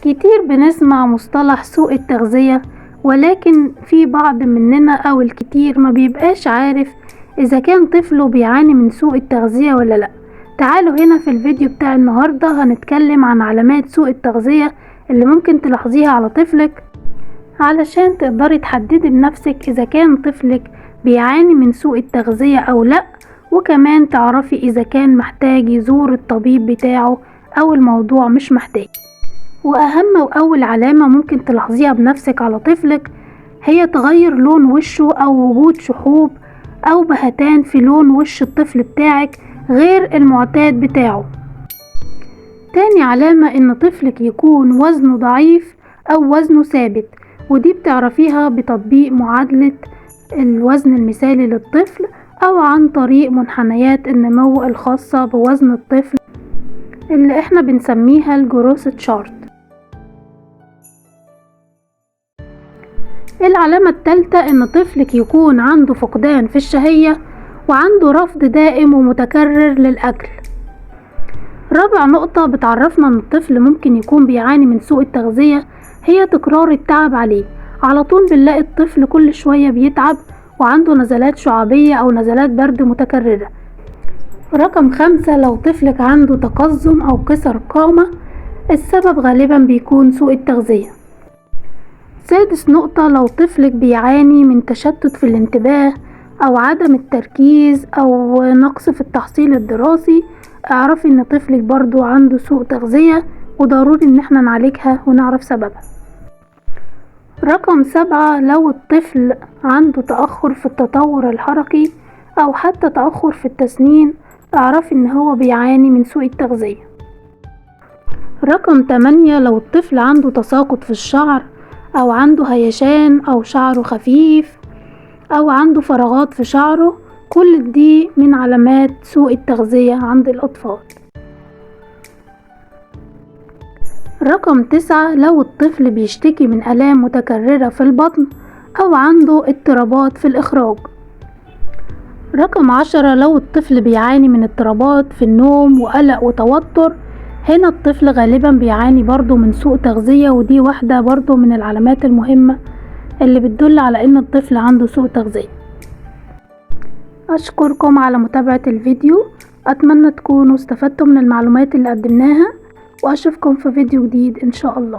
كتير بنسمع مصطلح سوء التغذية، ولكن في بعض مننا أو الكتير ما بيبقاش عارف إذا كان طفله بيعاني من سوء التغذية ولا لأ. تعالوا هنا في الفيديو بتاع النهاردة هنتكلم عن علامات سوء التغذية اللي ممكن تلاحظيها على طفلك علشان تقدري تحددي بنفسك إذا كان طفلك بيعاني من سوء التغذية أو لأ، وكمان تعرفي إذا كان محتاج يزور الطبيب بتاعه أو الموضوع مش محتاج. وأهم وأول علامة ممكن تلاحظيها بنفسك على طفلك هي تغير لون وشه أو وجود شحوب أو بهتان في لون وش الطفل بتاعك غير المعتاد بتاعه. تاني علامة إن طفلك يكون وزنه ضعيف أو وزنه ثابت، ودي بتعرفيها بتطبيق معادلة الوزن المثالي للطفل أو عن طريق منحنيات النمو الخاصة بوزن الطفل اللي احنا بنسميها الجروث تشارت. العلامة الثالثة ان طفلك يكون عنده فقدان في الشهية وعنده رفض دائم ومتكرر للأكل. رابع نقطة بتعرفنا ان الطفل ممكن يكون بيعاني من سوء التغذية هي تكرار التعب عليه. على طول بنلاقي الطفل كل شوية بيتعب وعنده نزلات شعبية او نزلات برد متكررة. رقم 5 لو طفلك عنده تقزم او كسر قامة، السبب غالبا بيكون سوء التغذية. سادس نقطة لو طفلك بيعاني من تشتت في الانتباه او عدم التركيز او نقص في التحصيل الدراسي، اعرفي ان طفلك برضو عنده سوء تغذية وضروري ان احنا نعالجها ونعرف سببها. رقم 7 لو الطفل عنده تأخر في التطور الحركي او حتى تأخر في التسنين، اعرفي ان هو بيعاني من سوء التغذية. رقم 8 لو الطفل عنده تساقط في الشعر او عنده هيشان او شعره خفيف او عنده فراغات في شعره، كل دي من علامات سوء التغذية عند الاطفال. رقم 9 لو الطفل بيشتكي من آلام متكررة في البطن او عنده اضطرابات في الاخراج. رقم 10 لو الطفل بيعاني من اضطرابات في النوم وقلق وتوتر، هنا الطفل غالبا بيعاني برضو من سوء تغذية، ودي واحدة برضو من العلامات المهمة اللي بتدل على ان الطفل عنده سوء تغذية. اشكركم على متابعة الفيديو، اتمنى تكونوا استفدتم من المعلومات اللي قدمناها، واشوفكم في فيديو جديد ان شاء الله.